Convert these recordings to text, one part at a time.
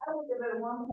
I will give it one.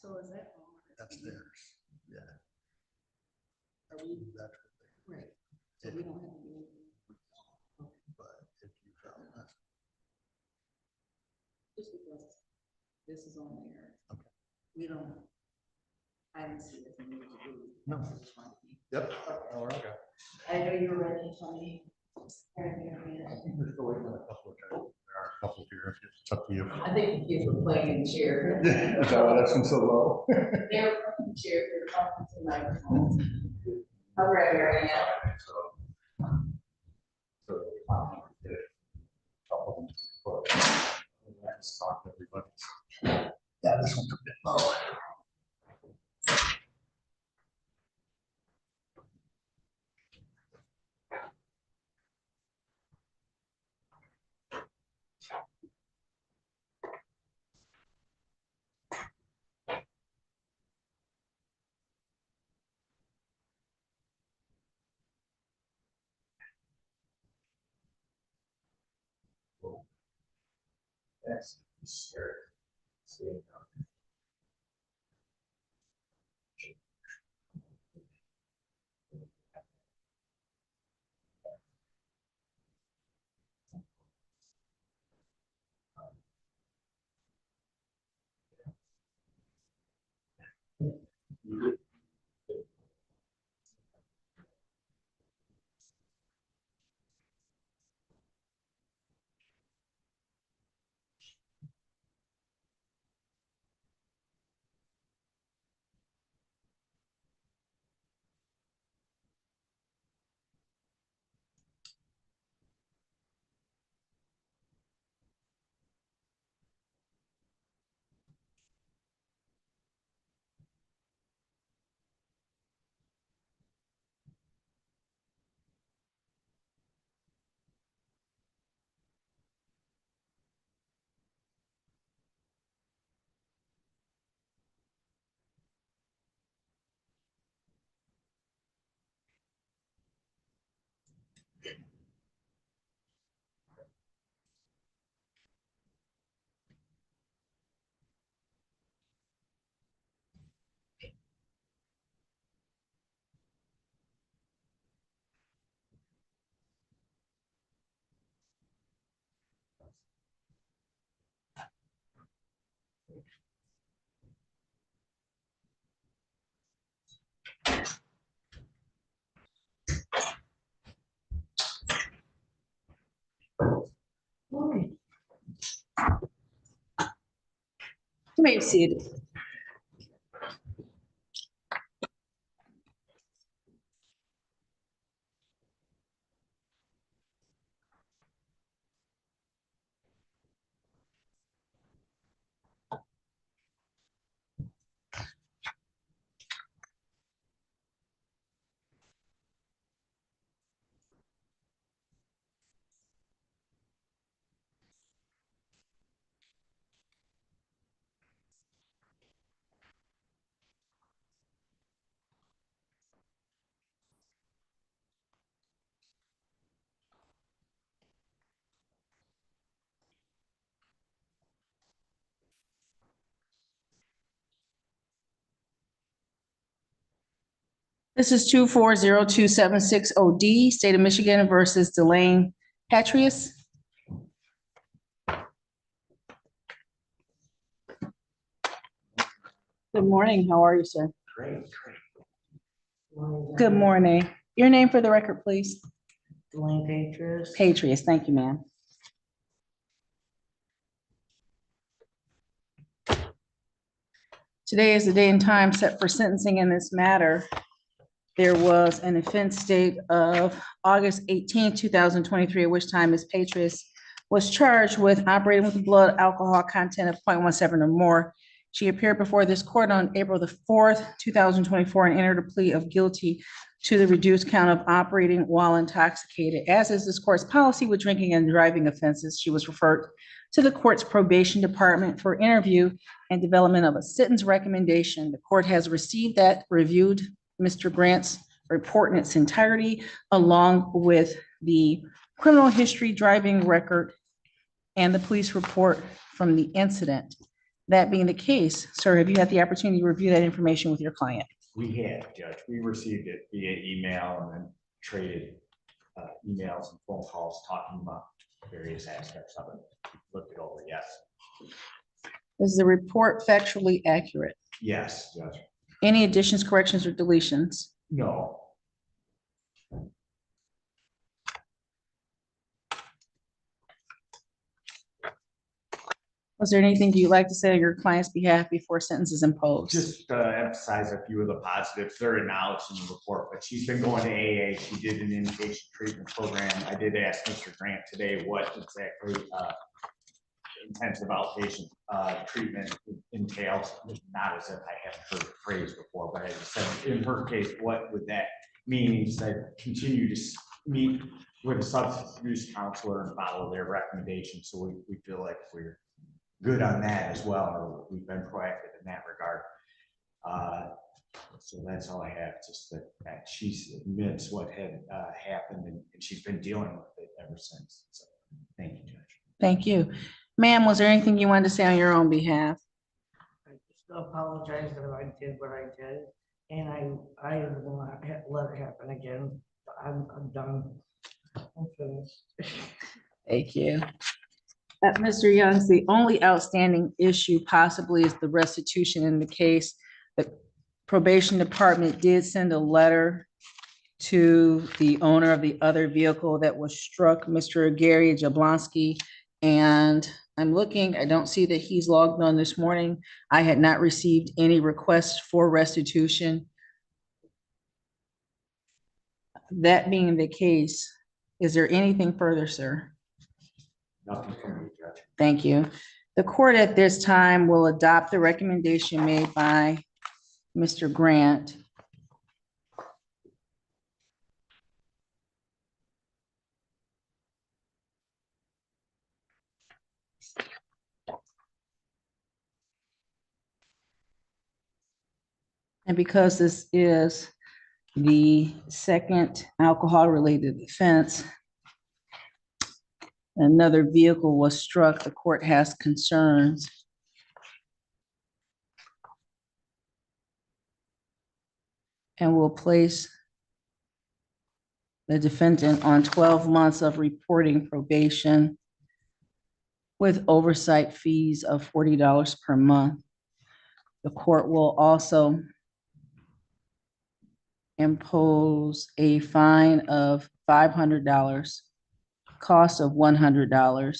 So is that all? That's theirs. Yeah. Are we That's what right? So we don't have to do anything. but if you found that. Just because this is on there. Okay. We don't. I didn't see it. No. I just wanted to be. Yep. Oh, okay. I know you're ready, Tony. I think we're still waiting on a couple of guys. There are a couple here. It's up to you. I think the kids were playing in the chair. Is that why that's been so low? They're playing in the chair, they're talking to microphones. All right, Mary Ann. So, couple of them, let's talk to everybody. Yeah, this one's a bit low. That's scary. You may be seated. This is 2402760D, State of Michigan versus Delane Patrius. Good morning. How are you, sir? Great. Good morning. Your name for the record, please. Delane Patriots. Patrius. Thank you, ma'am. Today is the day and time set for sentencing in this matter. There was an offense date of August 18, 2023, at which time Ms. Patrius was charged with operating with a blood alcohol content of 0.17 or more. She appeared before this court on April the 4th, 2024, and entered a plea of guilty to the reduced count of operating while intoxicated. As is this court's policy with drinking and driving offenses, she was referred to the court's probation department for interview and development of a sentence recommendation. The court has received that, reviewed Mr. Grant's report in its entirety, along with the criminal history, driving record, and the police report from the incident. That being the case, sir, have you had the opportunity to review that information with your client? We have, Judge. We received it via email and then traded emails and phone calls talking about various aspects of it. Looked it over, yes. Is the report factually accurate? Yes, Judge. Any additions, corrections, or deletions? No. Was there anything you'd like to say on your client's behalf before sentence is imposed? Just emphasize a few of the positives. They're acknowledged in the report, but she's been going to AA. She did an inpatient treatment program. I did ask Mr. Grant today what exactly intensive outpatient treatment entails. Not as if I haven't heard the phrase before, but I just said, in her case, what would that mean? He said, continue to meet with a substance abuse counselor and follow their recommendations. So we feel like we're good on that as well, or we've been proactive in that regard. So that's all I have, just that she admits what had happened, and she's been dealing with it ever since. So thank you, Judge. Thank you. Ma'am, was there anything you wanted to say on your own behalf? I just apologize that I did what I did, and I will not let it happen again. I'm done. I'm finished. Thank you. Mr. Youngs, the only outstanding issue possibly is the restitution in the case. The probation department did send a letter to the owner of the other vehicle that was struck, Mr. Gary Jablonski. And I'm looking, I don't see that he's logged on this morning. I had not received any requests for restitution. That being the case, is there anything further, sir? Nothing from me, Judge. Thank you. The court at this time will adopt the recommendation made by Mr. Grant. And because this is The second alcohol-related offense, another vehicle was struck. The court has concerns. And will place the defendant on 12 months of reporting probation with oversight fees of $40 per month. The court will also impose a fine of $500, cost of $100.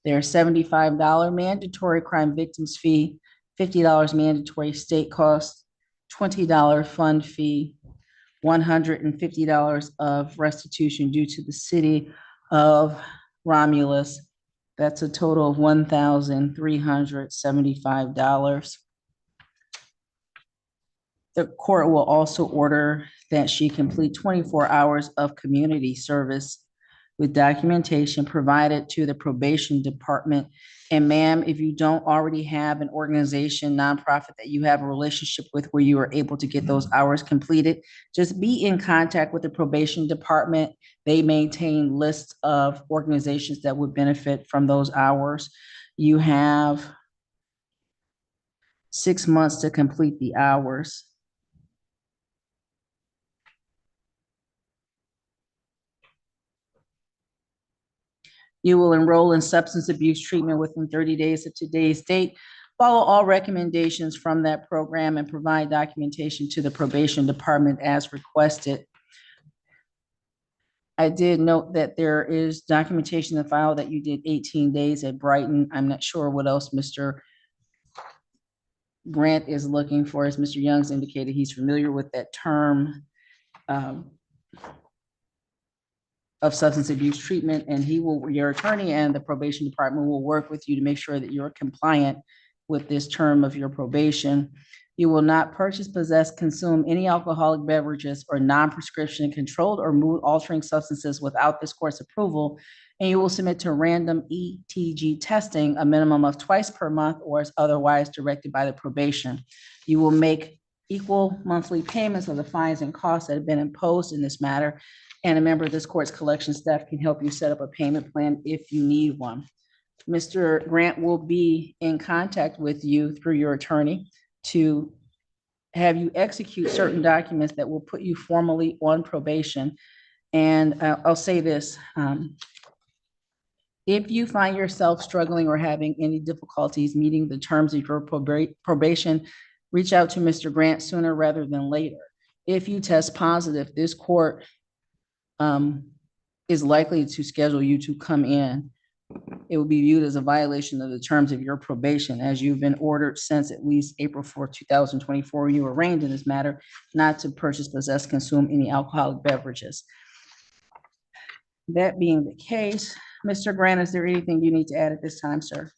Their $75 mandatory crime victims fee, $50 mandatory state cost, $20 fund fee, $150 of restitution due to the city of Romulus. That's a total of $1,375. The court will also order that she complete 24 hours of community service with documentation provided to the probation department. And ma'am, if you don't already have an organization, nonprofit that you have a relationship with where you are able to get those hours completed, just be in contact with the probation department. They maintain lists of organizations that would benefit from those hours. You have 6 months to complete the hours. You will enroll in substance abuse treatment within 30 days of today's date. Follow all recommendations from that program and provide documentation to the probation department as requested. I did note that there is documentation in the file that you did 18 days at Brighton. I'm not sure what else Mr. Grant is looking for. As Mr. Young's indicated, he's familiar with that term of substance abuse treatment, and your attorney and the probation department will work with you to make sure that you're compliant with this term of your probation. You will not purchase, possess, consume any alcoholic beverages or non-prescription controlled or mood altering substances without this court's approval. And you will submit to random ETG testing a minimum of twice per month or as otherwise directed by the probation. You will make equal monthly payments of the fines and costs that have been imposed in this matter. And a member of this court's collection staff can help you set up a payment plan if you need one. Mr. Grant will be in contact with you through your attorney to have you execute certain documents that will put you formally on probation. And I'll say this, if you find yourself struggling or having any difficulties meeting the terms of your probation, reach out to Mr. Grant sooner rather than later. If you test positive, this court is likely to schedule you to come in. It will be viewed as a violation of the terms of your probation, as you've been ordered since at least April 4th, 2024, when you were arraigned in this matter, not to purchase, possess, consume any alcoholic beverages. That being the case, Mr. Grant, is there anything you need to add at this time, sir?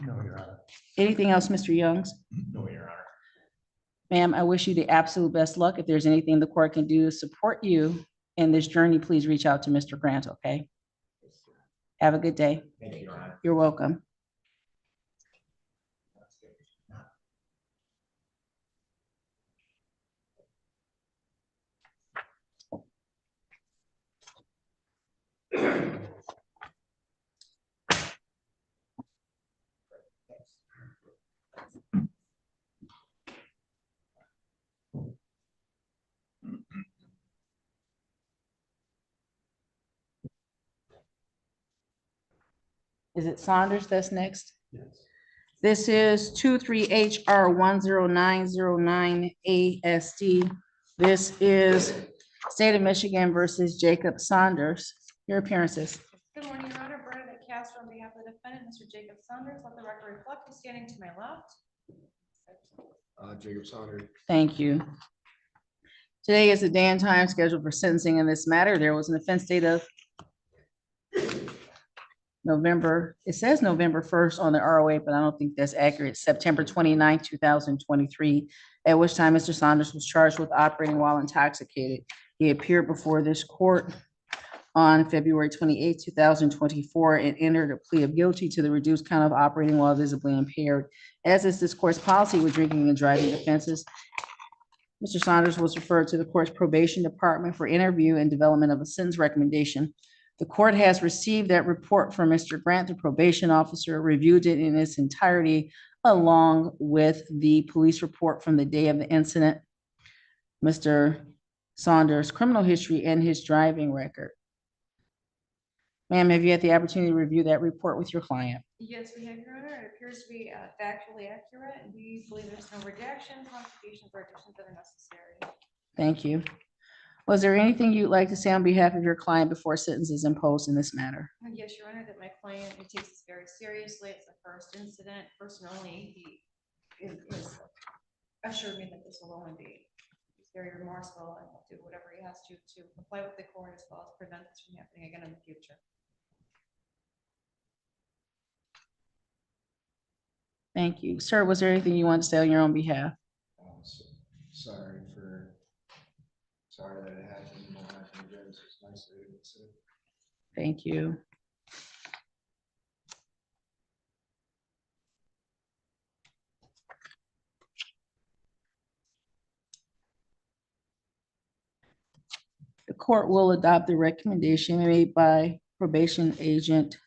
No, Your Honor. Anything else, Mr. Youngs? No, Your Honor. Ma'am, I wish you the absolute best luck. If there's anything the court can do to support you in this journey, please reach out to Mr. Grant, okay? Have a good day. Thank you, Your Honor. You're welcome. Is it Saunders that's next? Yes. This is 23HR10909ASD. This is State of Michigan versus Jacob Saunders. Your appearances. Good morning, Your Honor. Bernadette Castro on behalf of the defendant, Mr. Jacob Saunders. Let the record reflect who's standing to my left. Jacob Saunders. Thank you. Today is the day and time scheduled for sentencing in this matter. There was an offense date of November, it says November 1st on the ROA, but I don't think that's accurate. September 29th, 2023, at which time Mr. Saunders was charged with operating while intoxicated. He appeared before this court on February 28th, 2024, and entered a plea of guilty to the reduced count of operating while visibly impaired. As is this court's policy with drinking and driving offenses, Mr. Saunders was referred to the court's probation department for interview and development of a sentence recommendation. The court has received that report from Mr. Grant, the probation officer, reviewed it in its entirety, along with the police report from the day of the incident, Mr. Saunders' criminal history, and his driving record. Ma'am, have you had the opportunity to review that report with your client? Yes, we have, Your Honor. It appears to be factually accurate, and we believe there's no redactions, modifications, or additions that are necessary. Thank you. Was there anything you'd like to say on behalf of your client before sentence is imposed in this matter? Yes, Your Honor, that my client takes this very seriously. It's the first incident. Personally, he is assured me that this will only be, he's very remorseful and will do whatever he has to comply with the court as well as prevent this from happening again in the future. Thank you. Sir, was there anything you want to say on your own behalf? Sorry that it happened. It won't happen again. It's nice that it was. Thank you. The court will adopt the recommendation made by probation agent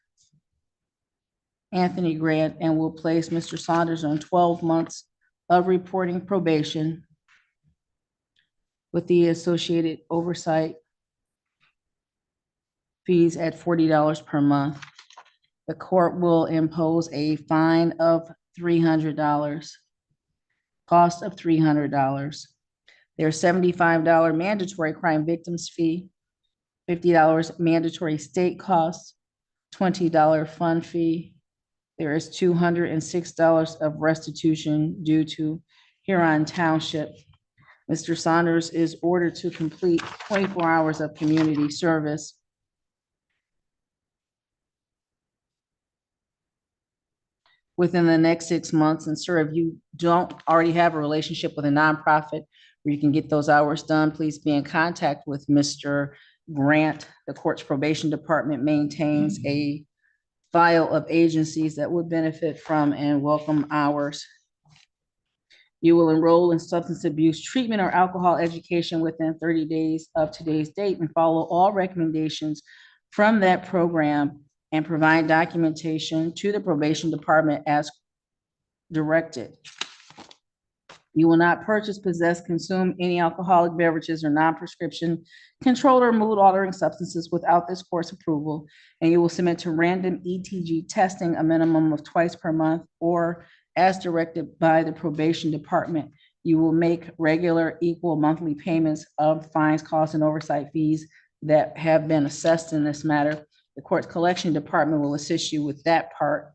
Anthony Grant and will place Mr. Saunders on 12 months of reporting probation with the associated oversight fees at $40 per month. The court will impose a fine of $300, cost of $300. There's $75 mandatory crime victims fee, $50 mandatory state costs, $20 fund fee. There is $206 of restitution due to Huron Township. Mr. Saunders is ordered to complete 24 hours of community service. Within the next 6 months. And sir, if you don't already have a relationship with a nonprofit where you can get those hours done, please be in contact with Mr. Grant. The court's probation department maintains a file of agencies that would benefit from and welcome hours. You will enroll in substance abuse treatment or alcohol education within 30 days of today's date and follow all recommendations from that program and provide documentation to the probation department as directed. You will not purchase, possess, consume any alcoholic beverages or non-prescription controlled or mood-altering substances without this court's approval, and you will submit to random ETG testing a minimum of twice per month or as directed by the probation department. You will make regular equal monthly payments of fines, costs, and oversight fees that have been assessed in this matter. The court's collection department will assist you with that part.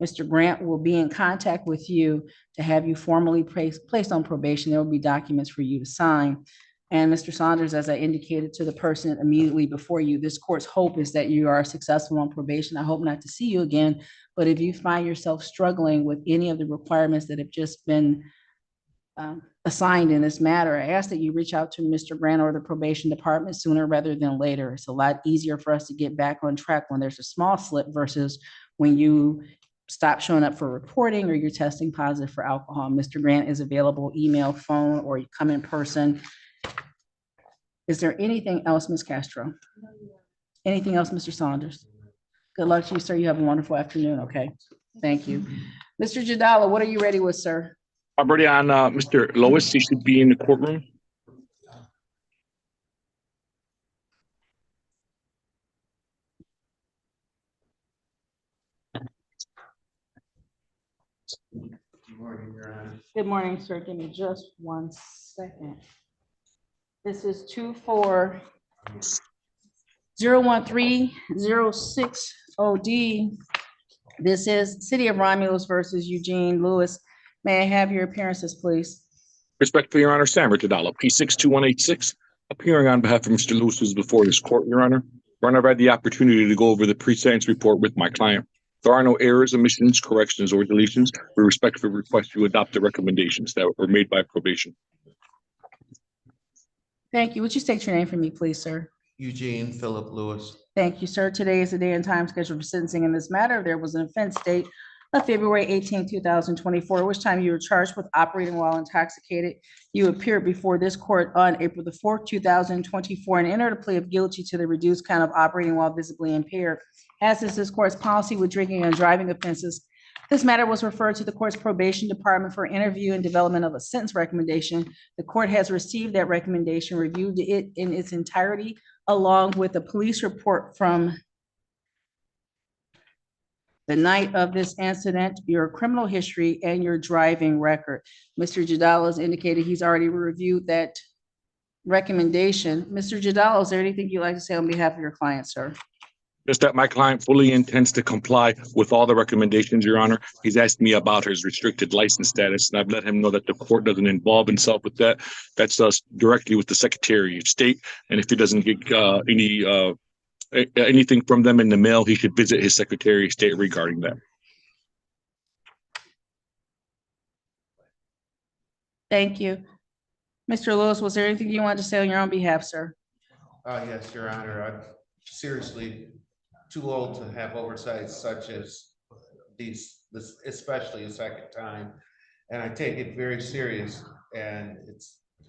Mr. Grant will be in contact with you to have you formally placed on probation. There will be documents for you to sign. And Mr. Saunders, as I indicated to the person immediately before you, this court's hope is that you are successful on probation. I hope not to see you again, but if you find yourself struggling with any of the requirements that have just been assigned in this matter, I ask that you reach out to Mr. Grant or the probation department sooner rather than later. It's a lot easier for us to get back on track when there's a small slip versus when you stop showing up for reporting or you're testing positive for alcohol. Mr. Grant is available, email, phone, or you come in person. Is there anything else, Ms. Castro? Anything else, Mr. Saunders? Good luck to you, sir. You have a wonderful afternoon, okay? Thank you. Mr. Jadala, what are you ready with, sir? I'm ready on Mr. Lois. He should be in the courtroom. Good morning, sir. Give me just 1 second. This is 24-013-060D. This is City of Romulus versus Eugene Lewis. May I have your appearances, please? Respectfully, Your Honor, Sam Richardala, P62186, appearing on behalf of Mr. Lewis, who's before this court, Your Honor. Your Honor, I've had the opportunity to go over the pre-sentence report with my client. There are no errors, omissions, corrections, or deletions. We respectfully request you adopt the recommendations that were made by probation. Thank you. Would you state your name for me, please, sir? Eugene Philip Lewis. Thank you, sir. Today is the day and time scheduled for sentencing in this matter. There was an offense date of February 18, 2024, which time you were charged with operating while intoxicated. You appeared before this court on April the 4th, 2024, and entered a plea of guilty to the reduced count of operating while visibly impaired. As is this court's policy with drinking and driving offenses, this matter was referred to the court's probation department for interview and development of a sentence recommendation. The court has received that recommendation, reviewed it in its entirety, along with a police report from the night of this incident, your criminal history, and your driving record. Mr. Jadala has indicated he's already reviewed that recommendation. Mr. Jadala, is there anything you'd like to say on behalf of your client, sir? Just that my client fully intends to comply with all the recommendations, Your Honor. He's asked me about his restricted license status, and I've let him know that the court doesn't involve himself with that. That's us directly with the Secretary of State. And if he doesn't get anything from them in the mail, he should visit his Secretary of State regarding that. Thank you. Mr. Lewis, was there anything you wanted to say on your own behalf, sir? Yes, Your Honor, I'm seriously too old to have oversights such as this, especially a second time. And I take it very serious, and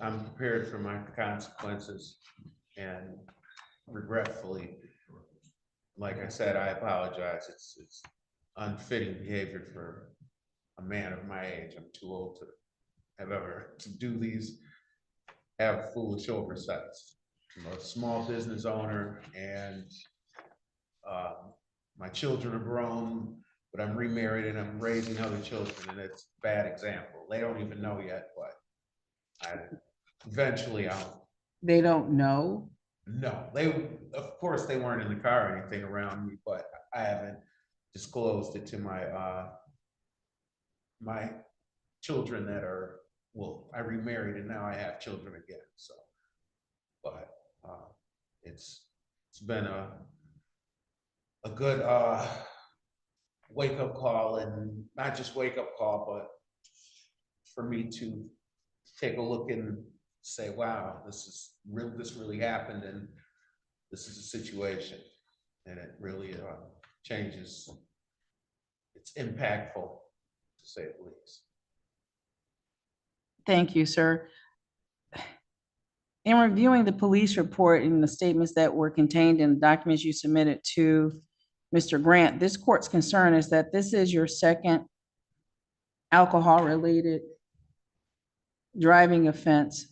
I'm prepared for my consequences. And regretfully, like I said, I apologize. It's unfitting behavior for a man of my age. I'm too old to do these, have foolish oversights. I'm a small business owner, and my children are grown, but I'm remarried and I'm raising other children, and it's a bad example. They don't even know yet, but eventually They don't know. No, of course, they weren't in the car or anything around me, but I haven't disclosed it to my children that are, well, I remarried and now I have children again, so. But it's been a good wake-up call, and not just wake-up call, but for me to take a look and say, wow, this really happened, and this is a situation, and it really changes. It's impactful, to say the least. Thank you, sir. In reviewing the police report and the statements that were contained in the documents you submitted to Mr. Grant, this court's concern is that this is your second alcohol-related driving offense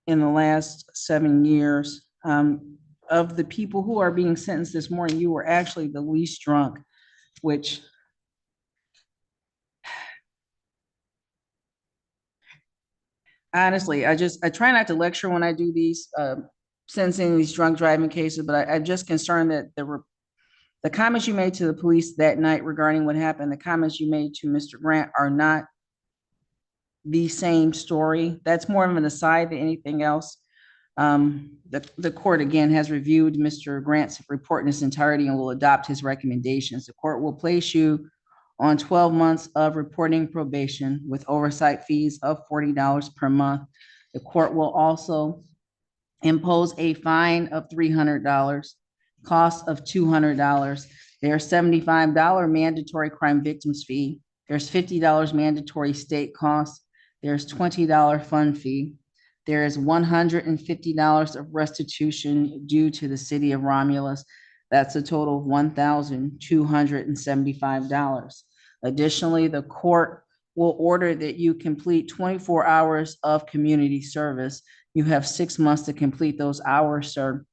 in the last 7 years. Of the people who are being sentenced this morning, you were actually the least drunk, which honestly, I try not to lecture when I do these sentencing these drunk driving cases, but I'm just concerned that the comments you made to the police that night regarding what happened, the comments you made to Mr. Grant are not the same story. That's more of an aside than anything else. The court again has reviewed Mr. Grant's report in its entirety and will adopt his recommendations. The court will place you on 12 months of reporting probation with oversight fees of $40 per month. The court will also impose a fine of $300, cost of $200. There's $75 mandatory crime victims fee. There's $50 mandatory state costs. There's $20 fund fee. There is $150 of restitution due to the city of Romulus. That's a total of $1,275. Additionally, the court will order that you complete 24 hours of community service. You have 6 months to complete those hours, sir.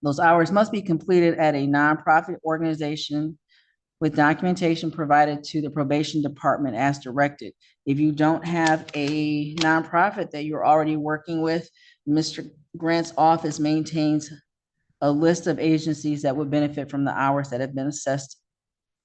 Those hours must be completed at a nonprofit organization with documentation provided to the probation department as directed. If you don't have a nonprofit that you're already working with, Mr. Grant's office maintains a list of agencies that would benefit from the hours that have been assessed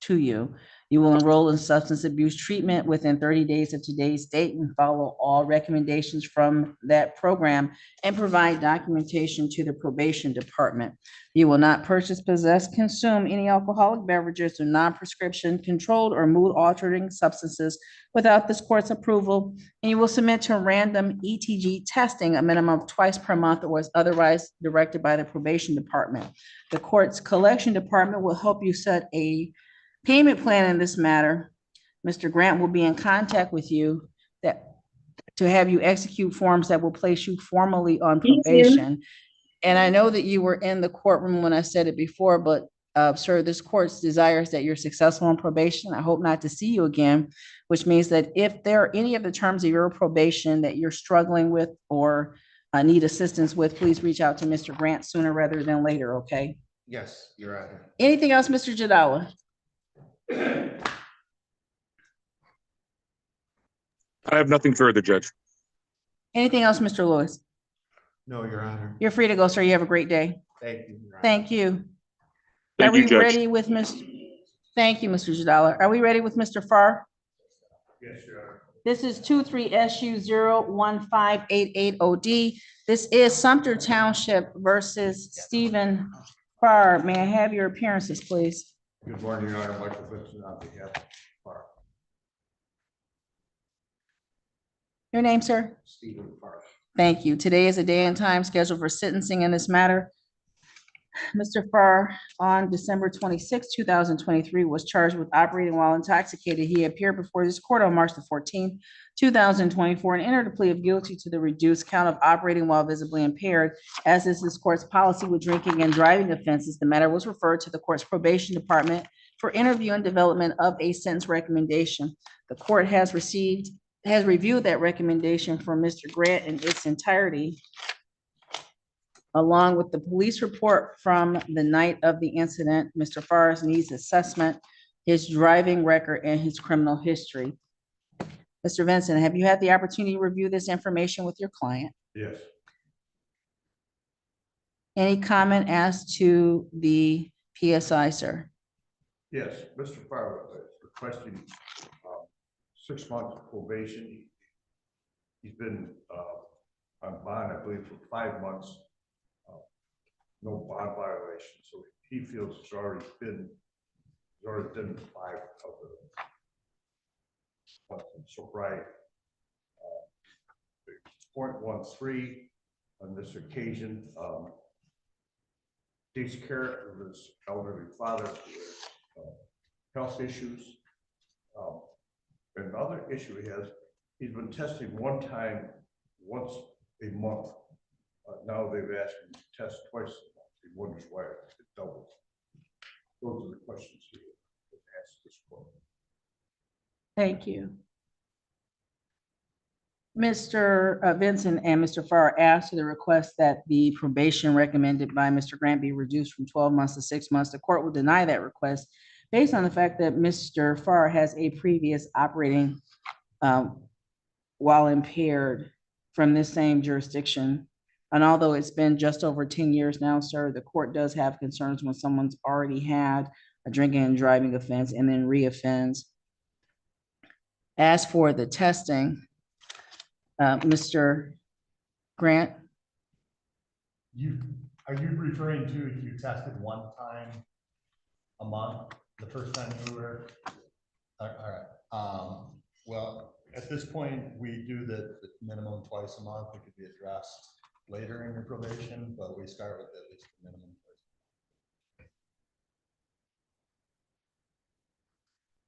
to you. You will enroll in substance abuse treatment within 30 days of today's date and follow all recommendations from that program and provide documentation to the probation department. You will not purchase, possess, consume any alcoholic beverages or non-prescription controlled or mood-altering substances without this court's approval. And you will submit to random ETG testing a minimum of twice per month or as otherwise directed by the probation department. The court's collection department will help you set a payment plan in this matter, Mr. Grant will be in contact with you to have you execute forms that will place you formally on probation. And I know that you were in the courtroom when I said it before, but sir, this court's desires that you're successful on probation. I hope not to see you again, which means that if there are any of the terms of your probation that you're struggling with or need assistance with, please reach out to Mr. Grant sooner rather than later, okay? Yes, Your Honor. Anything else, Mr. Jadawa? I have nothing further, Judge. Anything else, Mr. Lewis? No, Your Honor. You're free to go, sir. You have a great day. Thank you. Your Honor. Thank you. Thank Are you, we Judge. ready with Thank you, Mr. Jadala. Are we ready with Mr. Farr? Yes, Your Honor. This is 23SU015880D. This is Sumter Township versus Stephen Farr. May I have your appearances, please? Good morning, Your Honor. Michael Vincent on behalf of Farr. Your name, sir? Stephen Farr. Thank you. Today is a day and time scheduled for sentencing in this matter. Mr. Farr, on December 26, 2023, was charged with operating while intoxicated. He appeared before this court on March the 14th, 2024, and entered a plea of guilty to the reduced count of operating while visibly impaired. As is this court's policy with drinking and driving offenses, the matter was referred to the court's probation department for interview and development of a sentence recommendation. The court has reviewed that recommendation from Mr. Grant in its entirety, along with the police report from the night of the incident, Mr. Farr's needs assessment, his driving record, and his criminal history. Mr. Vincent, have you had the opportunity to review this information with your client? Yes, Any comment as to the PSI, sir? yes, Mr. Farr is requesting 6 months of probation. He's been on bond, I believe, for 5 months. No bond violation, so he feels it's already done 5 of the months in sobriety. 0.13 on this occasion takes care of his elderly father with health issues. Another issue he has, he's been tested one time, once a month. Now they've asked him to test twice a month. He wonders why it doubles. Those are the questions he asked this court. Thank you. Mr. Vincent and Mr. Farr asked to the request that the probation recommended by Mr. Grant be reduced from 12 months to 6 months. The court will deny that request based on the fact that Mr. Farr has a previous operating while impaired from this same jurisdiction. And although it's been just over 10 years now, sir, the court does have concerns when someone's already had a drinking and driving offense and then reoffends. As for the testing, Mr. Grant? Are you referring to if you tested one time a month, the first time you were? All right. Well, at this point, we do the minimum twice a month. It could be addressed later in your probation, but we start with at least the minimum.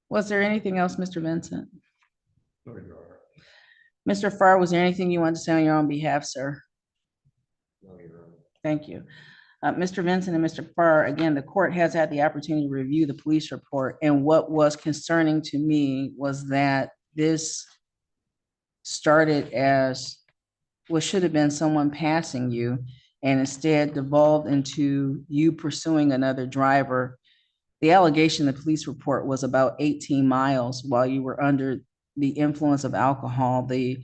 Was there anything else, Mr. Vincent? No, Your Honor. Mr. Farr, was there anything you wanted to say on your own behalf, sir? No, Your Honor. Thank you. Mr. Vincent and Mr. Farr, again, the court has had the opportunity to review the police report, and what was concerning to me was that this started as what should have been someone passing you and instead devolved into you pursuing another driver. The allegation in the police report was about 18 miles while you were under the influence of alcohol. The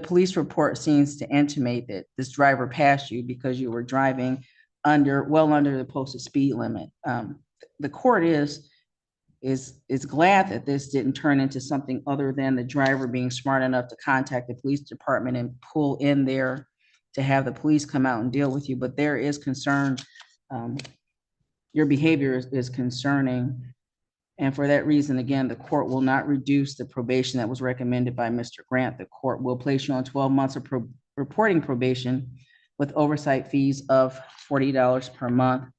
police report seems to intimate that this driver passed you because you were driving well under the posted speed limit. The court is glad that this didn't turn into something other than the driver being smart enough to contact the police department and pull in there to have the police come out and deal with you. But there is concern. Your behavior is concerning. And for that reason, again, the court will not reduce the probation that was recommended by Mr. Grant. The court will place you on 12 months of reporting probation with oversight fees of $40 per month.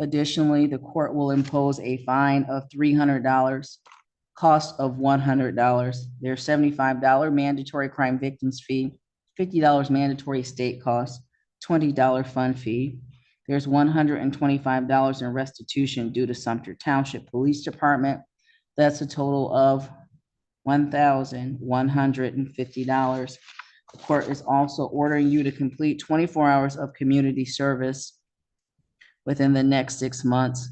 Additionally, the court will impose a fine of $300, cost of $100. There's $75 mandatory crime victims fee, $50 mandatory state cost, $20 fund fee. There's $125 in restitution due to Sumter Township Police Department. That's a total of $1,150. The court is also ordering you to complete 24 hours of community service within the next 6 months.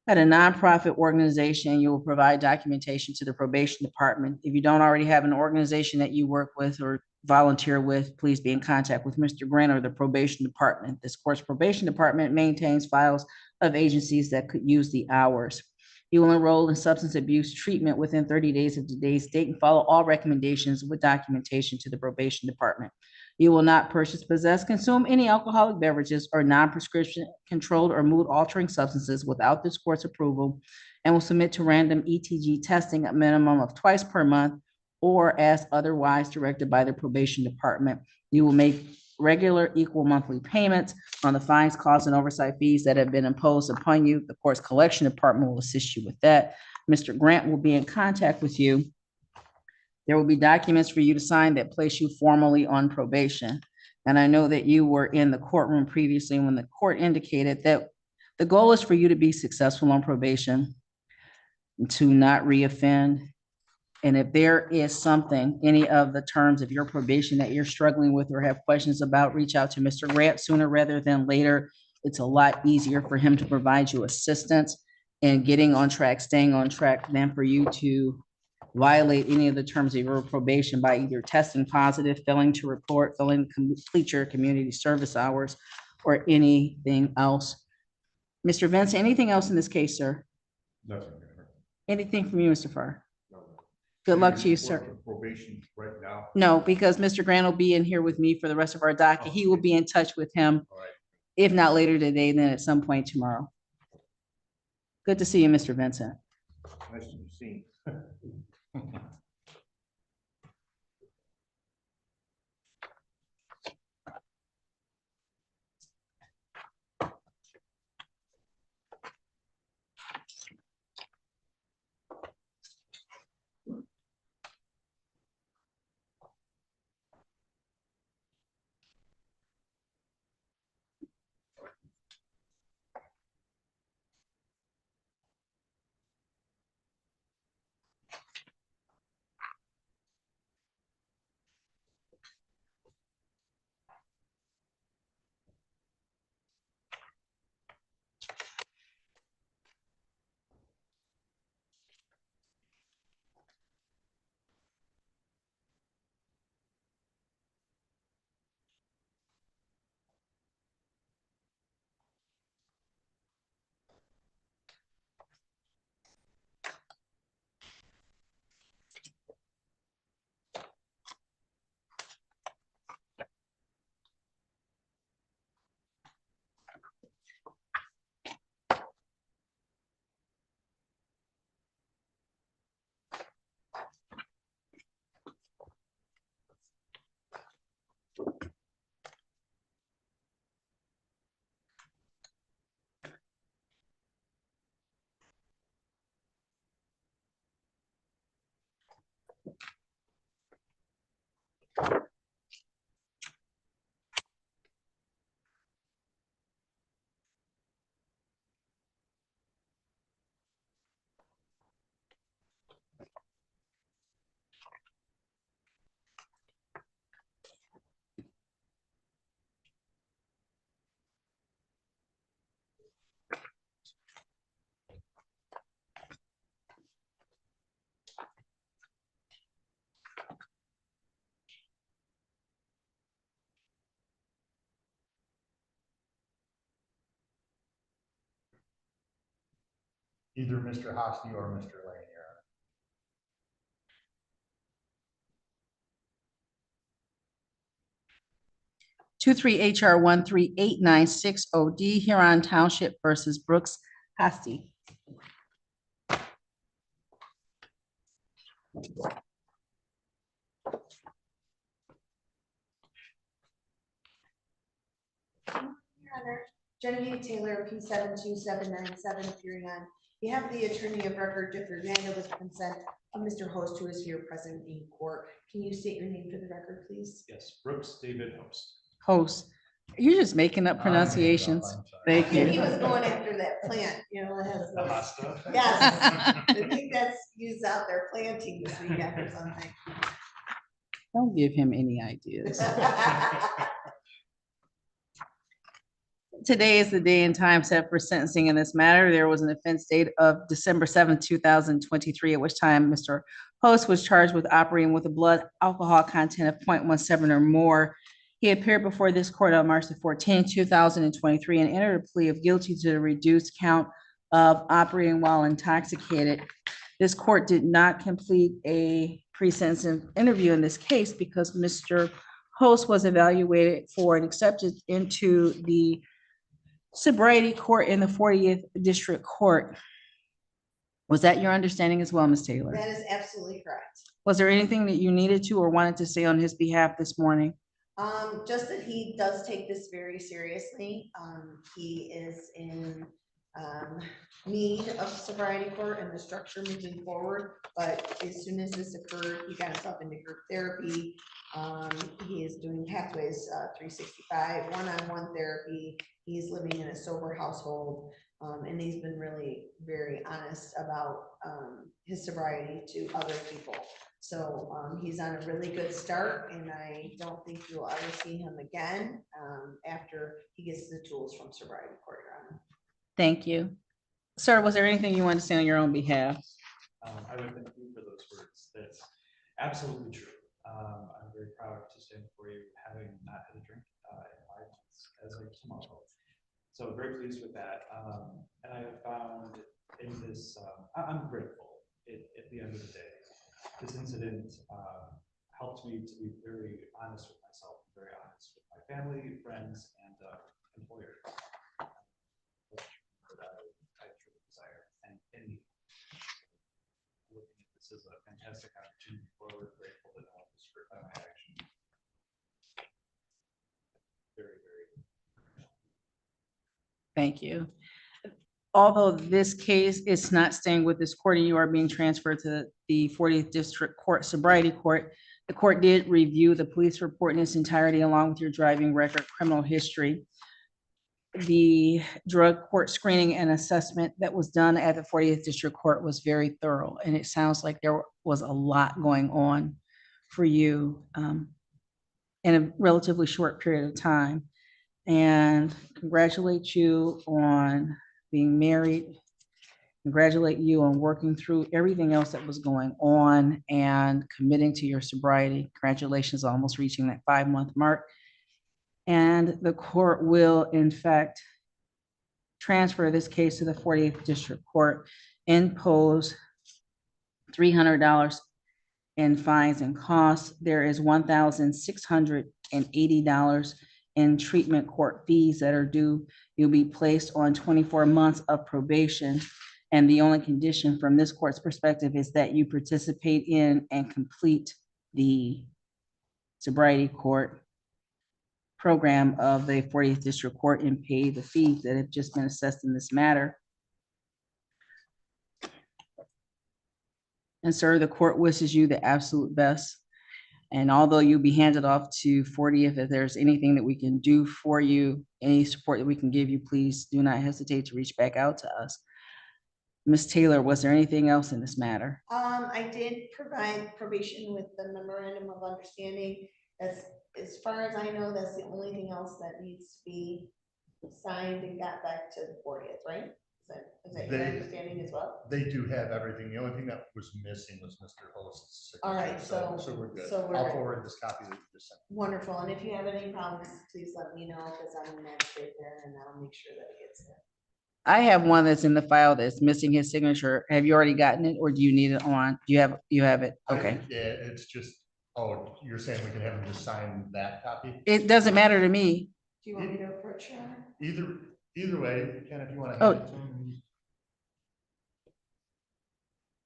At a nonprofit organization, you will provide documentation to the probation department. If you don't already have an organization that you work with or volunteer with, please be in contact with Mr. Grant or the probation department. This court's probation department maintains files of agencies that could use the hours. You will enroll in substance abuse treatment within 30 days of today's date and follow all recommendations with documentation to the probation department. You will not purchase, possess, consume any alcoholic beverages or non-prescription controlled or mood-altering substances without this court's approval, and will submit to random ETG testing a minimum of twice per month or as otherwise directed by the probation department. You will make regular equal monthly payments on the fines, costs, and oversight fees that have been imposed upon you. The court's collection department will assist you with that. Mr. Grant will be in contact with you. There will be documents for you to sign that place you formally on probation. And I know that you were in the courtroom previously when the court indicated that the goal is for you to be successful on probation, to not reoffend. And if there is something, any of the terms of your probation that you're struggling with or have questions about, reach out to Mr. Grant sooner rather than later. It's a lot easier for him to provide you assistance in getting on track, staying on track, than for you to violate any of the terms of your probation by either testing positive, failing to report, failing to complete your community service hours, or anything else. Mr. Vince, anything else in this case, sir? Nothing. Anything from you, Mr. Farr? Good luck to you, sir. Probation right now. No, because Mr. Grant will be in here with me for the rest of our docket. He will be in touch with him. All right. If not later today, then at some point tomorrow. Good to see you, Mr. Vincent. Nice to be seen. Either Mr. Hosty or Mr. Lane here. 23 HR 13896OD, Huron Township versus Brooks Hosty. Genevieve Taylor, P 72797, appearing on behalf of the attorney of record, Jeffrey Randall, with consent of Mr. Host, who is here present in court. Can you state your name for the record, please? Yes, Brooks David Host. Host. You're just making up pronunciations. I'm sorry. Thank Yeah, he you. was going after that plant, you know, it has The those. hot stuff? Yes, I think that's used out there planting this weekend or something. Don't give him any ideas. Today is the day and time set for sentencing in this matter. There was an offense date of December 7th, 2023, at which time Mr. Host was charged with operating with a blood alcohol content of 0.17 or more. He appeared before this court on March the 14th, 2023, and entered a plea of guilty to the reduced count of operating while intoxicated. This court did not complete a pre-sentence interview in this case because Mr. Host was evaluated for and accepted into the sobriety court in the 40th District Court. Was that your understanding as well, Ms. Taylor? That is absolutely correct. Was there anything that you needed to or wanted to say on his behalf this morning? Just that he does take this very seriously. He is in need of sobriety court and the structure moving forward. But as soon as this occurred, he got himself into group therapy. He is doing Pathways 365, one-on-one therapy. He's living in a sober household. And he's been really very honest about his sobriety to other people. So he's on a really good start, and I don't think you'll ever see him again after he gets the tools from sobriety court, Your Honor. Thank you. Sir, was there anything you wanted to say on your own behalf? I would thank you for those words. That's absolutely true. I'm very proud to stand before you, having not had a drink in 5 months as a tomorrow. So very pleased with that. And I have found in this, I'm grateful at the end of the day. This incident helped me to be very honest with myself, very honest with my family, friends, and employers. That I truly desire and in looking at this as a fantastic opportunity forward, grateful that I was hurt by my action. Very, very. Thank you. Although this case is not staying with this court and you are being transferred to the 40th District Court Sobriety Court, the court did review the police report in its entirety along with your driving record, criminal history. The drug court screening and assessment that was done at the 40th District Court was very thorough, and it sounds like there was a lot going on for you in a relatively short period of time. And congratulate you on being married, congratulate you on working through everything else that was going on and committing to your sobriety. Congratulations on almost reaching that 5-month mark. And the court will, in fact, transfer this case to the 40th District Court, impose $300 in fines and costs. There is $1,680 in treatment court fees that are due. You'll be placed on 24 months of probation. And the only condition from this court's perspective is that you participate in and complete the sobriety court program of the 40th District Court and pay the fees that have just been assessed in this matter. And sir, the court wishes you the absolute best. And although you'll be handed off to 40th, if there's anything that we can do for you, any support that we can give you, please do not hesitate to reach back out to us. Ms. Taylor, was there anything else in this matter? I did provide probation with the memorandum of understanding. That's, as far as I know, that's the only thing else that needs to be signed and got back to the 40th, right? Is that your understanding as well? They do have everything. The only thing that was missing was Mr. Host's signature. All right, so we're good. so we're- I'll forward this copy that you just sent. Wonderful. And if you have any problems, please let me know because I'm the magistrate there and I'll make sure that it gets there. I have one that's in the file that's missing his signature. Have you already gotten it or do you need it on? You have it? Okay. Yeah, it's just, oh, you're saying we can have him just sign that copy? It doesn't matter to me. Do you want me to approach you? Either way, Ken, if you want to. Oh. hand it to him.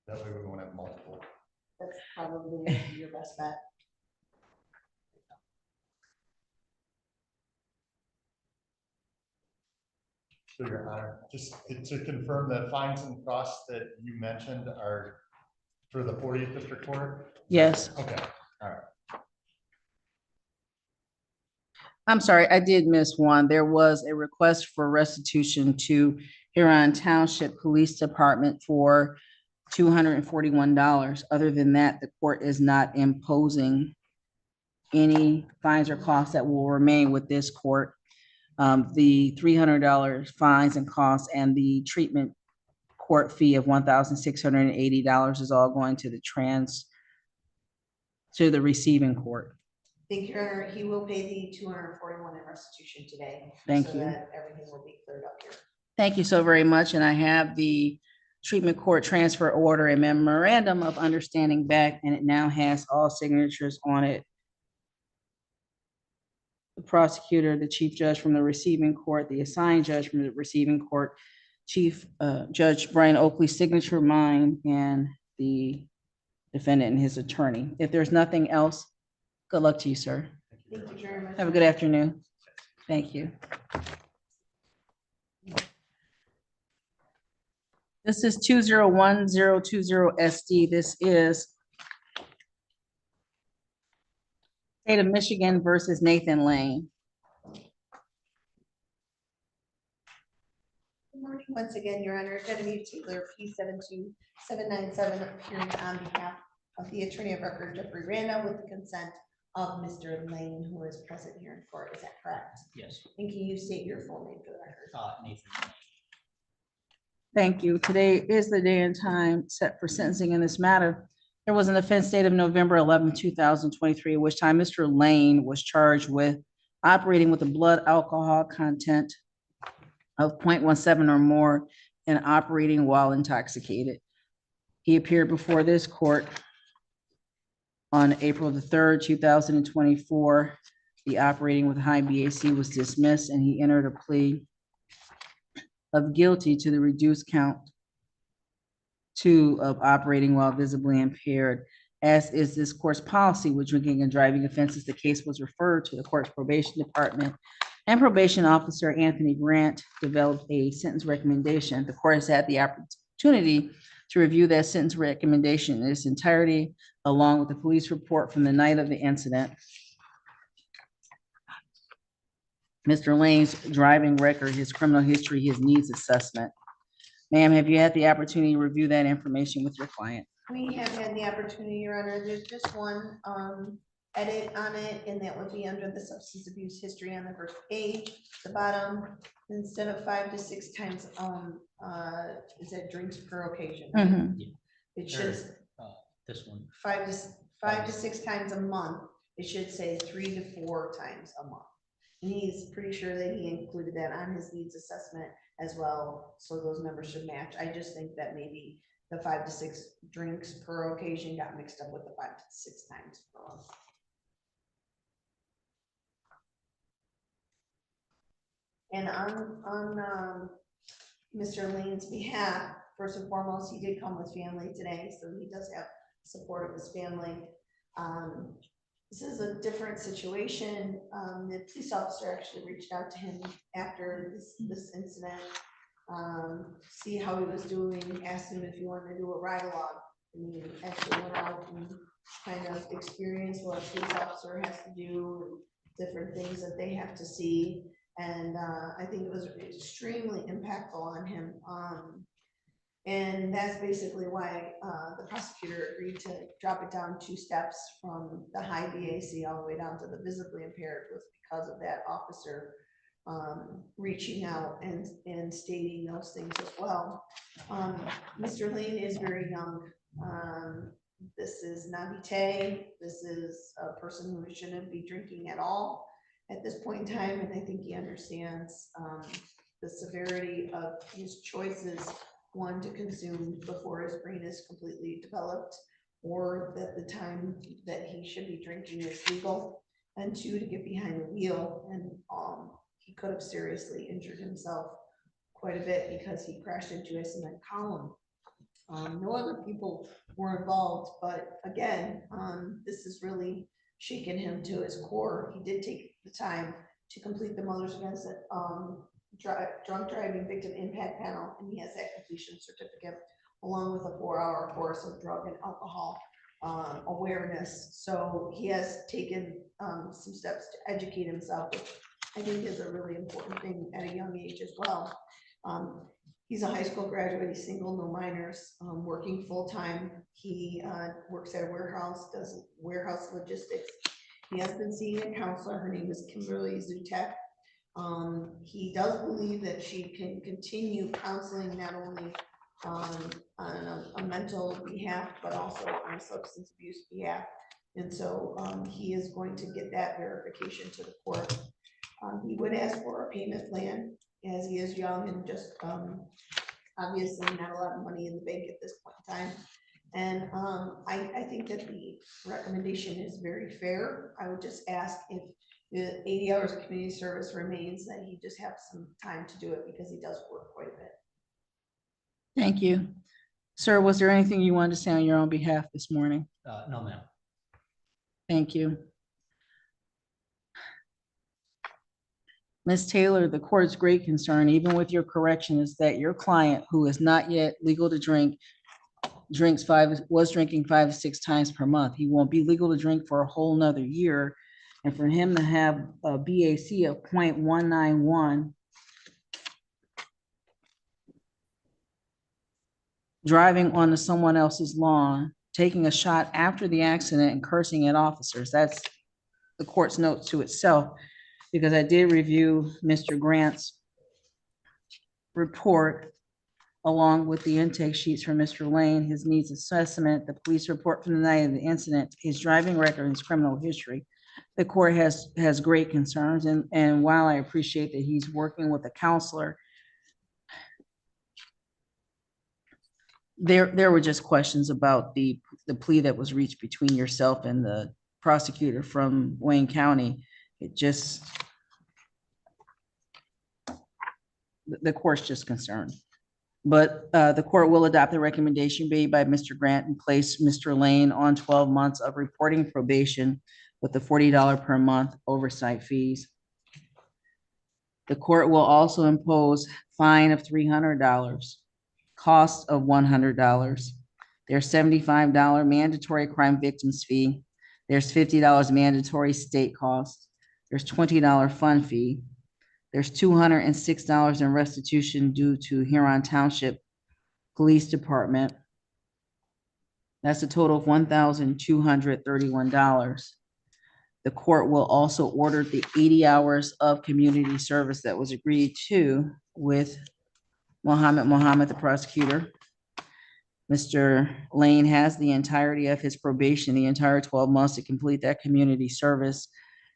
That way we won't have multiple. That's probably your best bet. So Your Honor, just to confirm that fines and costs that you mentioned are for the 40th District Court? Yes. Okay, all right. I'm sorry, I did miss one. There was a request for restitution to Huron Township Police Department for $241. Other than that, the court is not imposing any fines or costs that will remain with this court. The $300 fines and costs and the treatment court fee of $1,680 is all going to the receiving court. Thank you, Your Honor. He will pay the 241 in restitution today. Thank so you. that everything will be cleared up here. Thank you so very much. And I have the treatment court transfer order and memorandum of understanding back, and it now has all signatures on it. The prosecutor, the chief judge from the receiving court, the assigned judge from the receiving court, Chief Judge Brian Oakley's signature, mine, and the defendant and his attorney. If there's nothing else, good luck to you, sir. Thank you very much. Have a good afternoon. Thank you. This is 201020 SD. This is State of Michigan versus Nathan Lane. Good morning, once again, Your Honor. Genevieve Taylor, P72797, appearing on behalf of the attorney of record Jeffrey Randa with the consent of Mr. Lane, who is present here in court. Is that correct? Yes, And can you state your full name for the record? Nathan. Thank you. Today is the day and time set for sentencing in this matter. There was an offense date of November 11, 2023, at which time Mr. Lane was charged with operating with a blood alcohol content of 0.17 or more and operating while intoxicated. He appeared before this court on April the 3rd, 2024. The operating with high BAC was dismissed, and he entered a plea of guilty to the reduced count 2 of operating while visibly impaired. As is this court's policy with drinking and driving offenses, the case was referred to the court's probation department, and probation officer Anthony Grant developed a sentence recommendation. The court has had the opportunity to review that sentence recommendation in its entirety, along with the police report from the night of the incident, Mr. Lane's driving record, his criminal history, his needs assessment. Ma'am, have you had the opportunity to review that information with your client? We have had the opportunity, Your Honor. There's just one edit on it, and that would be under the substance abuse history on the first page, the bottom, instead of 5 to 6 times, is that drinks per occasion? right? Mhm. It should, This one. 5 to 6 times a month. It should say 3 to 4 times a month. And he's pretty sure that he included that on his needs assessment as well, so those numbers should match. I just think that maybe the 5 to 6 drinks per occasion got mixed up with the 5 to 6 times per month. And on Mr. Lane's behalf, first and foremost, he did come with family today, so he does have support of his family. This is a different situation. The police officer actually reached out to him after this incident, see how he was doing, asked him if he wanted to do a ride along. And he actually went out and kind of experienced what a police officer has to do, different things that they have to see. And I think it was extremely impactful on him. And that's basically why the prosecutor agreed to drop it down 2 steps from the high BAC all the way down to the visibly impaired, was because of that officer reaching out and stating those things as well. Mr. Lane is very young. This is Navite. This is a person who shouldn't be drinking at all at this point in time, and I think he understands the severity of his choices. 1, to consume before his brain is completely developed, or that the time that he should be drinking is legal, and 2, to get behind the wheel. And he could have seriously injured himself quite a bit because he crashed into a cement column. No other people were involved, but again, this has really shaken him to his core. He did take the time to complete the mother's drunk driving victim impact panel, and he has that completion certificate, along with a 4-hour course of drug and alcohol awareness. So he has taken some steps to educate himself, which I think is a really important thing at a young age as well. He's a high school graduate, he's single, no minors, working full-time. He works at a warehouse, does warehouse logistics. He has been seeing a counselor, her name is Kimberly Zutek. He does believe that she can continue counseling not only on a mental behalf, but also on a substance abuse behalf. And so he is going to get that verification to the court. He would ask for a payment plan, as he is young and just obviously not a lot of money in the bank at this point in time. And I think that the recommendation is very fair. I would just ask if the 80 hours of community service remains, that he just have some time to do it, because he does work quite a bit. Thank you. Sir, was there anything you wanted to say on your own behalf this morning? No, ma'am. Thank you. Ms. Taylor, the court's great concern, even with your correction, is that your client, who is not yet legal to drink, was drinking 5 to 6 times per month. He won't be legal to drink for a whole nother year. And for him to have a BAC of 0.191, driving onto someone else's lawn, taking a shot after the accident and cursing at officers, that's the court's note to itself. Because I did review Mr. Grant's report along with the intake sheets from Mr. Lane, his needs assessment, the police report from the night of the incident, his driving record, and his criminal history. The court has great concerns, and while I appreciate that he's working with a counselor, there were just questions about the plea that was reached between yourself and the prosecutor from Wayne County. It just, the court's just concerned. But the court will adopt the recommendation made by Mr. Grant and place Mr. Lane on 12 months of reporting probation with the $40 per month oversight fees. The court will also impose fine of $300, cost of $100. There's $75 mandatory crime victims fee. There's $50 mandatory state cost. There's $20 fund fee. There's $206 in restitution due to Huron Township Police Department. That's a total of $1,231. The court will also order the 80 hours of community service that was agreed to with Mohammed, the prosecutor. Mr. Lane has the entirety of his probation, the entire 12 months to complete that community service.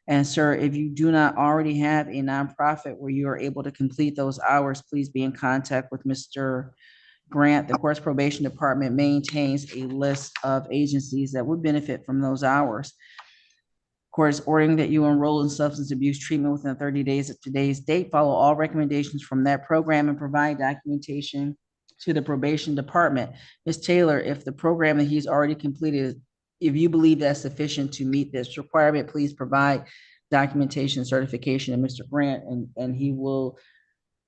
And sir, if you do not already have a nonprofit where you are able to complete those hours, please be in contact with Mr. Grant. The court's probation department maintains a list of agencies that would benefit from those hours. Court is ordering that you enroll in substance abuse treatment within 30 days of today's date, follow all recommendations from that program, and provide documentation to the probation department. Ms. Taylor, if the program that he's already completed, if you believe that's sufficient to meet this requirement, please provide documentation certification to Mr. Grant, and he will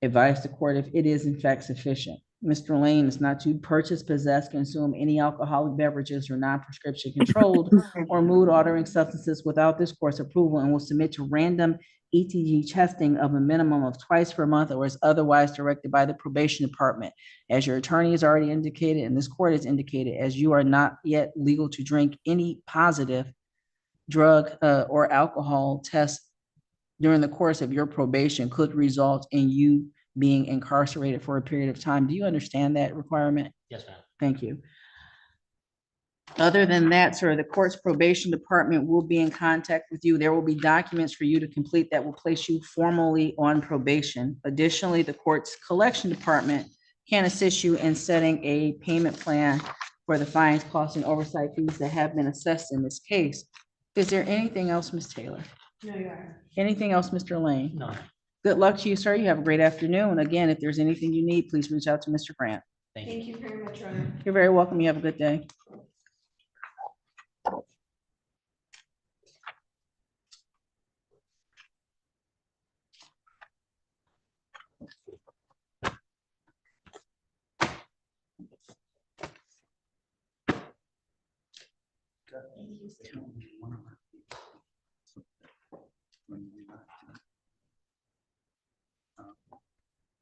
advise the court if it is in fact sufficient. Mr. Lane is not to purchase, possess, consume any alcoholic beverages or non-prescription controlled or mood-altering substances without this court's approval, and will submit to random ETG testing of a minimum of twice per month or as otherwise directed by the probation department. As your attorney has already indicated, and this court has indicated, as you are not yet legal to drink, any positive drug or alcohol test during the course of your probation could result in you being incarcerated for a period of time. Do you understand that requirement? Yes, ma'am. Thank you. Other than that, sir, the court's probation department will be in contact with you. There will be documents for you to complete that will place you formally on probation. Additionally, the court's collection department can assist you in setting a payment plan for the fines, costs, and oversight fees that have been assessed in this case. Is there anything else, Ms. Taylor? No, you are. Anything else, Mr. Lane? No. Good luck to you, sir. You have a great afternoon. And again, if there's anything you need, please reach out to Mr. Grant. Thank you. Thank you very much, Ryan. You're very welcome. You have a good day.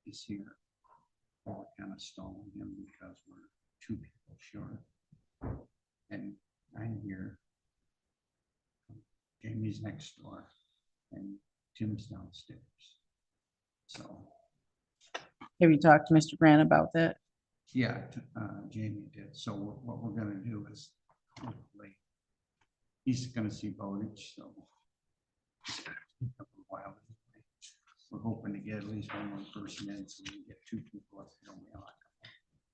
Is here. We're kind of stalling him because we're two people short. And I'm here. Jamie's next door and Tim's downstairs. So, Have you talked to Mr. Grant about that? yeah, Jamie did. So what we're gonna do is hopefully he's gonna see Bowditch, so. it's gonna take a while. We're hoping to get at least one more person in, so we can get two people up there.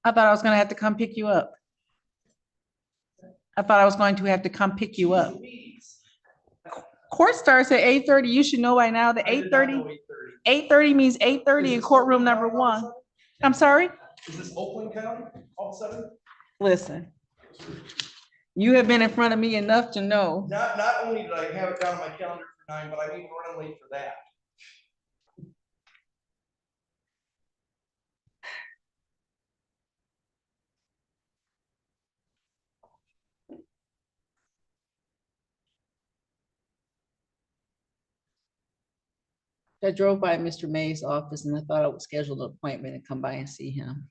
I thought I was gonna have to come pick you up. I thought I was going to have to come pick you up. Court starts at 8:30. You should know by now that 8:30. 8:30 means 8:30 in courtroom number 1. I'm sorry? Is this Oakland County all of a sudden? Listen. You have been in front of me enough to know. Not only did I have it down on my calendar for 9, but I'm even running late for that. I drove by Mr. May's office and I thought I would schedule an appointment and come by and see him.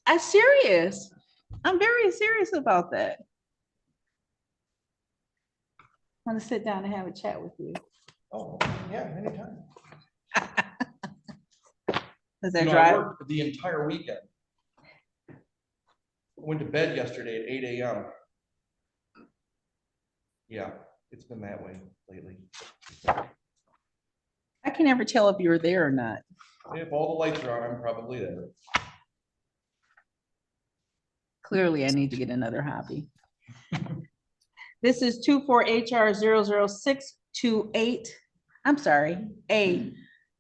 I'm serious. I'm very serious about that. I want to sit down and have a chat with you. Oh, yeah, anytime. Cause I You know, I drive, worked the entire weekend. Went to bed yesterday at 8 AM. Yeah, it's been that way lately. I can never tell if you're there or not. If all the lights are on, I'm probably there. Clearly, I need to get another hobby. This is 24HR 00628. I'm sorry, A,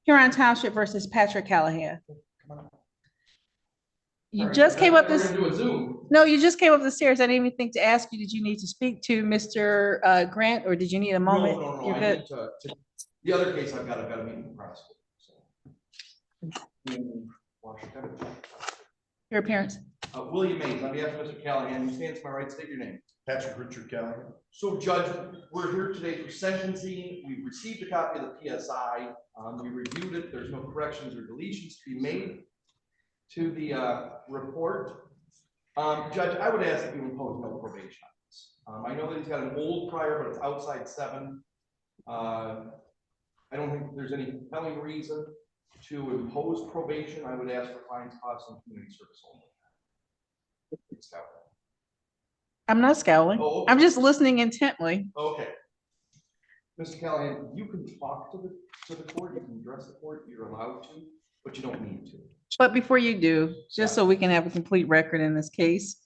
Huron Township versus Patrick Callahan. You just came up this. Do a Zoom. No, you just came up the stairs. I didn't even think to ask you, did you need to speak to Mr. Grant, or did you need a moment? No, You're I good. need the other case I've got a meeting with the prosecutor. Washington. Your appearance. William Mays, on behalf of Mr. Callahan, you stand to my right, state your name. Patrick Richard Callahan. So Judge, we're here today for sentencing. We received a copy of the PSI. We reviewed it. There's no corrections or deletions to be made to the report. Judge, I would ask that you impose no probation on this. I know that he's got an old prior, but it's outside 7. I don't think there's any compelling reason to impose probation. I would ask for fines, costs, and community service only. I'm not scowling. Oh, I'm just listening intently. okay. Mr. Callahan, you can talk to the court, you can address the court, you're allowed to, but you don't need to. But before you do, just so we can have a complete record in this case,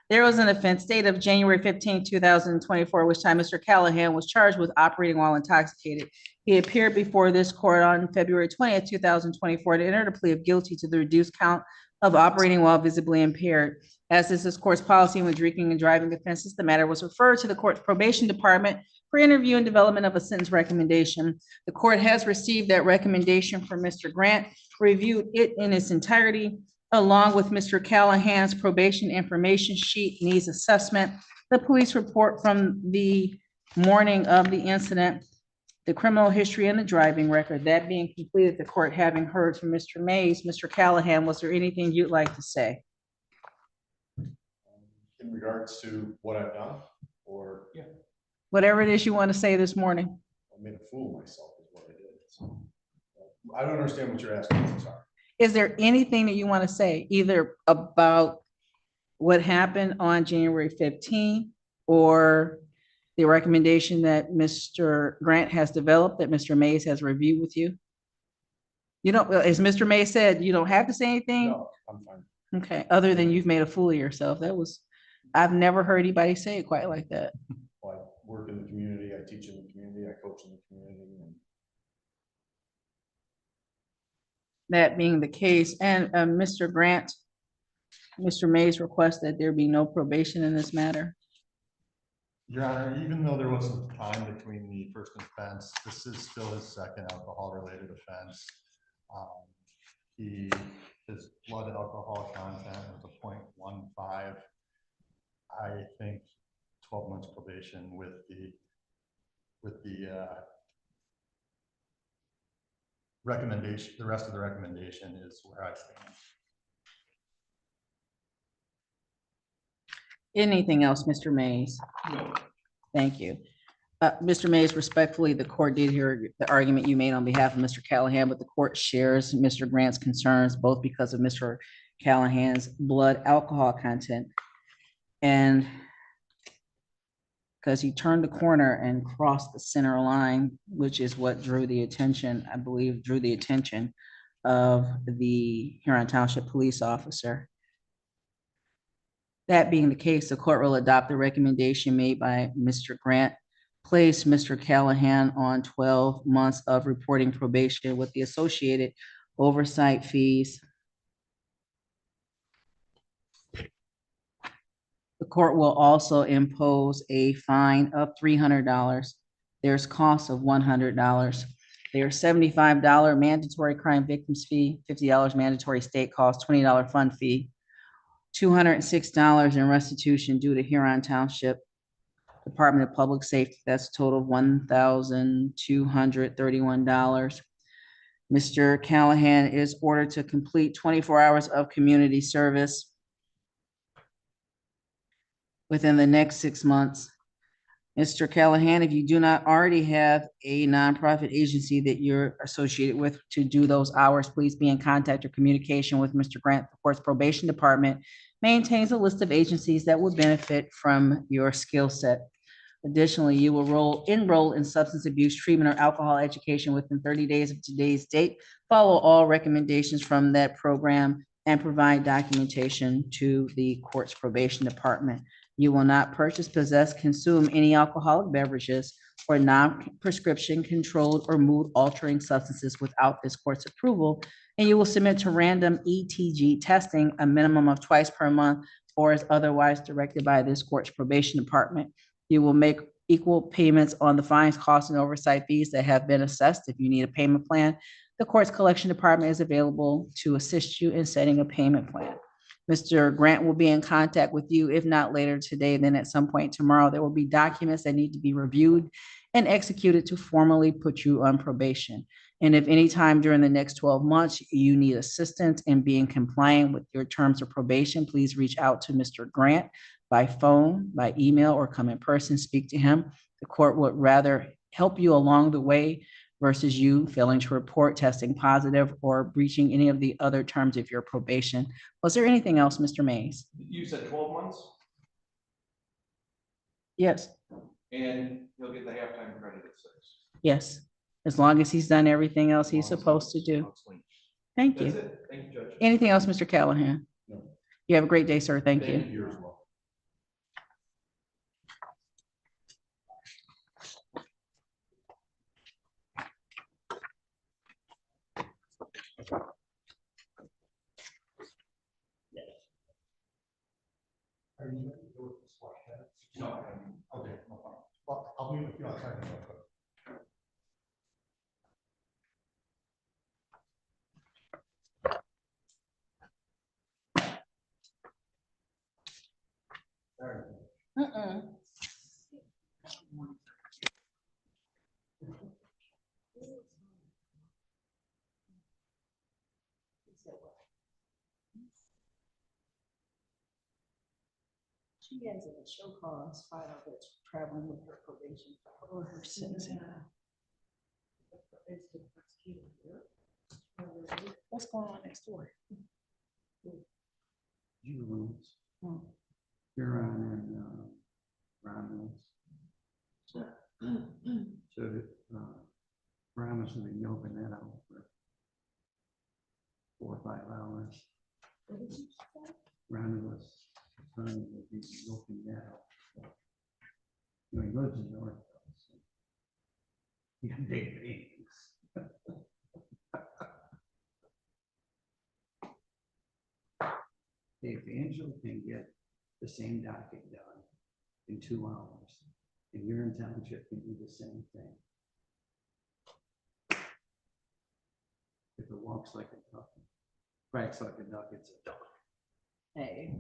there was an offense date of January 15, 2024, which time Mr. Callahan was charged with operating while intoxicated. He appeared before this court on February 20th, 2024, to enter a plea of guilty to the reduced count of operating while visibly impaired. As is this court's policy when drinking and driving offenses, the matter was referred to the court's probation department for interview and development of a sentence recommendation. The court has received that recommendation from Mr. Grant, reviewed it in its entirety, along with Mr. Callahan's probation information sheet, needs assessment, the police report from the morning of the incident, the criminal history and the driving record. That being completed, the court having heard from Mr. Mays, Mr. Callahan, was there anything you'd like to say? In regards to what I've done, or Yeah. Whatever it is you want to say this morning. I made a fool of myself is what I did. So, I don't understand what you're asking. I'm sorry. Is there anything that you want to say, either about what happened on January 15 or the recommendation that Mr. Grant has developed, that Mr. Mays has reviewed with you? You don't, as Mr. Mays said, you don't have to say anything? No, I'm fine. Okay, other than you've made a fool of yourself. That was, I've never heard anybody say it quite like that. Well, I work in the community, I teach in the community, I coach in the community, and That being the case, and Mr. Grant, Mr. Mays requests that there be no probation in this matter. Your Honor, even though there was some time between the first offense, this is still his second alcohol-related offense. His blood alcohol content was a 0.15. I think 12 months probation with the recommendation, the rest of the recommendation is where I stand. Anything else, Mr. Mays? No. Thank you. Mr. Mays, respectfully, the court did hear the argument you made on behalf of Mr. Callahan, but the court shares Mr. Grant's concerns, both because of Mr. Callahan's blood alcohol content and because he turned the corner and crossed the center line, which is what drew the attention, I believe, drew the attention of the Huron Township police officer. That being the case, the court will adopt the recommendation made by Mr. Grant, place Mr. Callahan on 12 months of reporting probation with the associated oversight fees. The court will also impose a fine of $300. There's costs of $100. There's $75 mandatory crime victims fee, $50 mandatory state cost, $20 fund fee, $206 in restitution due to Huron Township Department of Public Safety. That's a total of $1,231. Mr. Callahan is ordered to complete 24 hours of community service within the next 6 months. Mr. Callahan, if you do not already have a nonprofit agency that you're associated with to do those hours, please be in contact or communication with Mr. Grant. The court's probation department maintains a list of agencies that would benefit from your skill set. Additionally, you will enroll in substance abuse treatment or alcohol education within 30 days of today's date. Follow all recommendations from that program and provide documentation to the court's probation department. You will not purchase, possess, consume any alcoholic beverages or non-prescription controlled or mood-altering substances without this court's approval, and you will submit to random ETG testing a minimum of twice per month or as otherwise directed by this court's probation department. You will make equal payments on the fines, costs, and oversight fees that have been assessed. If you need a payment plan, the court's collection department is available to assist you in setting a payment plan. Mr. Grant will be in contact with you, if not later today, then at some point tomorrow. There will be documents that need to be reviewed and executed to formally put you on probation. And if any time during the next 12 months you need assistance in being compliant with your terms of probation, please reach out to Mr. Grant by phone, by email, or come in person, speak to him. The court would rather help you along the way versus you failing to report, testing positive, or breaching any of the other terms of your probation. Was there anything else, Mr. Mays? You said 12 months, Yes, and he'll get the halftime credit at 6. yes, as long as he's done everything else he's supposed to do. Thank That's you. it. Thank you, Judge. Anything else, Mr. Callahan? No. You have a great day, sir. Thank you. You as well. Are you ready to go with the SWAT test? No. Okay, no problem. Well, I'll meet with you outside real quick. She has a show cause file that's traveling with her probation or her sentencing. What's going on next door? Juveniles, Hmm. Huron and Romulus. So Romulus will be milking that out for 4 or 5 hours. Romulus attorney will be milking that out. You know, he lives in North. So he can take things. If Angela can get the same docket done in 2 hours, and you're in township can do the same thing. If it walks like a duck, quacks like a duck, it's a duck. Hey.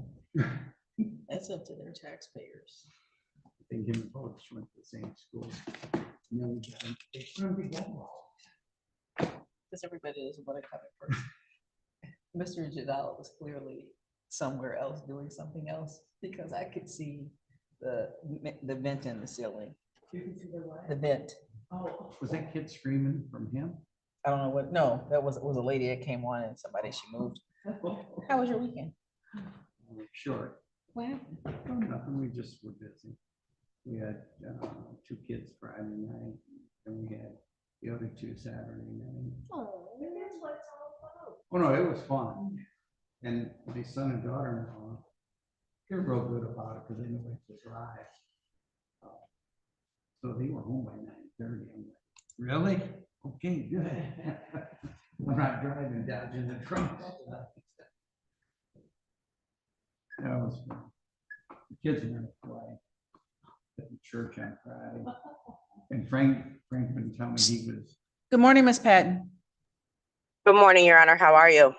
That's up to their taxpayers. They didn't both went to the same school. And then we got them- they run together. Because everybody doesn't want to come at first. Mr. Jadala was clearly somewhere else doing something else because I could see the vent in the ceiling. The vent. Was that kid screaming from him? I don't know what, no, that was, it was a lady that came on and somebody, she moved. How was your weekend? Short. What happened? Oh, nothing, we just were busy. We had 2 kids Friday night, and we had the other 2 Saturday night. Oh, Oh, no, it was fun. And my son and daughter-in-law, they're real good about it because they know it's a drive. So they were home by 9:30. I'm like, really? Okay, good. I'm not driving down in the trunk. That was fun. The kids were gonna play at the church on Friday. And Frank been telling me he was, good morning, Miss Patton. Good morning, Your Honor. How are you?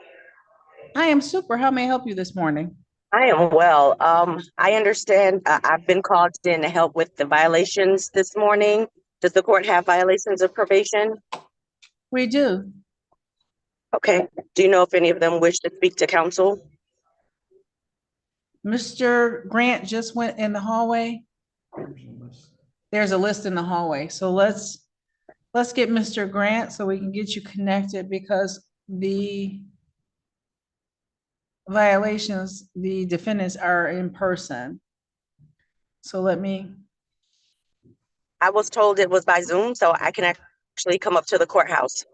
I am super. How may I help you this morning? I am well. I understand I've been called in to help with the violations this morning. Does the court have violations of probation? We do. Okay. Do you know if any of them wish to speak to counsel? Mr. Grant just went in the hallway. there's a list. There's a list in the hallway. So let's get Mr. Grant so we can get you connected because the violations, the defendants are in person. So let me, I was told it was by Zoom, so I can actually come up to the courthouse.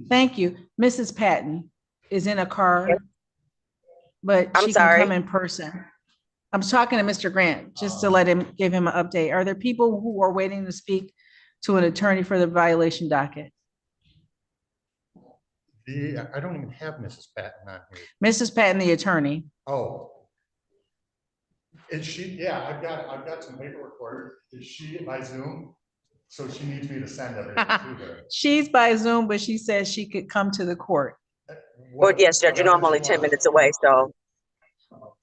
thank you. Mrs. Patton is in a car, but I'm she can sorry. come in person. I'm talking to Mr. Grant, just to give him an update. Are there people who are waiting to speak to an attorney for the violation docket? I don't even have Mrs. Patton on here. Mrs. Patton, the attorney. Oh. Is she, yeah, I've got some paperwork for her. Is she by Zoom? So she needs me to send everything to her. She's by Zoom, but she says she could come to the court. Well, yes, Judge, you know I'm only 10 minutes away, so.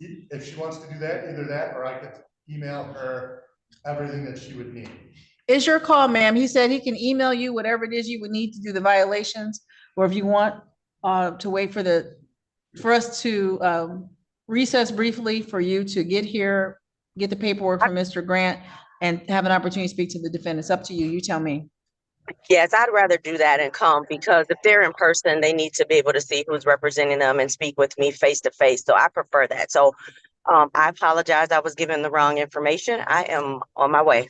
If she wants to do that, either that, or I could email her everything that she would need. It's your call, ma'am. He said he can email you whatever it is you would need to do the violations, or if you want to wait for us to recess briefly for you to get here, get the paperwork from Mr. Grant and have an opportunity to speak to the defendants. Up to you. You tell me. Yes, I'd rather do that and come because if they're in person, they need to be able to see who's representing them and speak with me face to face. So I prefer that. So I apologize. I was given the wrong information. I am on my way.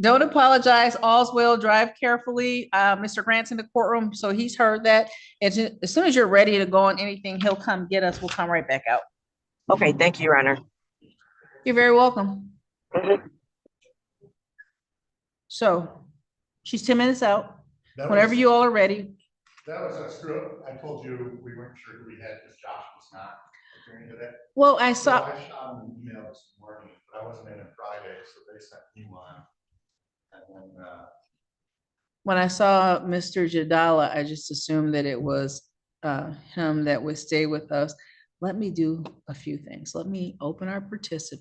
Don't apologize. All's well. Drive carefully. Mr. Grant's in the courtroom, so he's heard that. As soon as you're ready to go on anything, he'll come get us. We'll come right back out. Okay, thank you, Your Honor. You're very welcome. Mhm. So she's 10 minutes out. That Whenever was- you all are ready. That was a screw up. I told you we weren't sure who we had because Josh was not agreeing to that. Well, I So saw, I shot him an email this morning, but I wasn't in on Friday, so they sent me one. And then, when I saw Mr. Jadala, I just assumed that it was him that would stay with us. Let me do a few things. Let me open our participant.